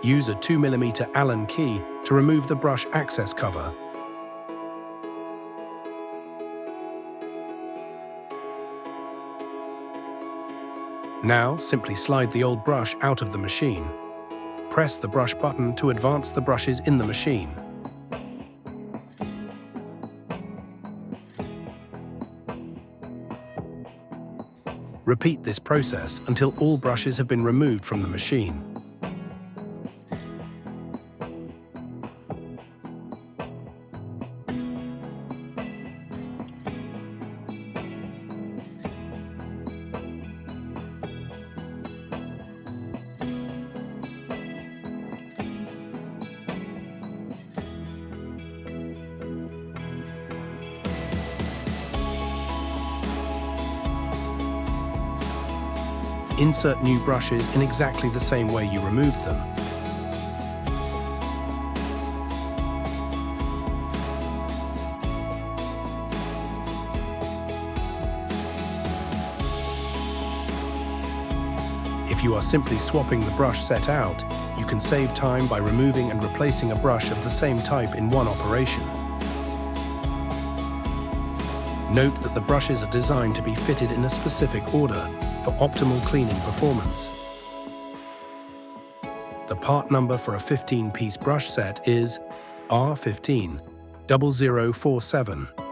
Use a 2mm Allen key to remove the brush access cover. Now, simply slide the old brush out of the machine. Press the brush button to advance the brushes in the machine. Repeat this process until all brushes have been removed from the machine. Insert new brushes in exactly the same way you removed them. If you are simply swapping the brush set out, you can save time by removing and replacing a brush of the same type in one operation. Note that the brushes are designed to be fitted in a specific order for optimal cleaning performance. The part number for a 15-piece brush set is R15 0047.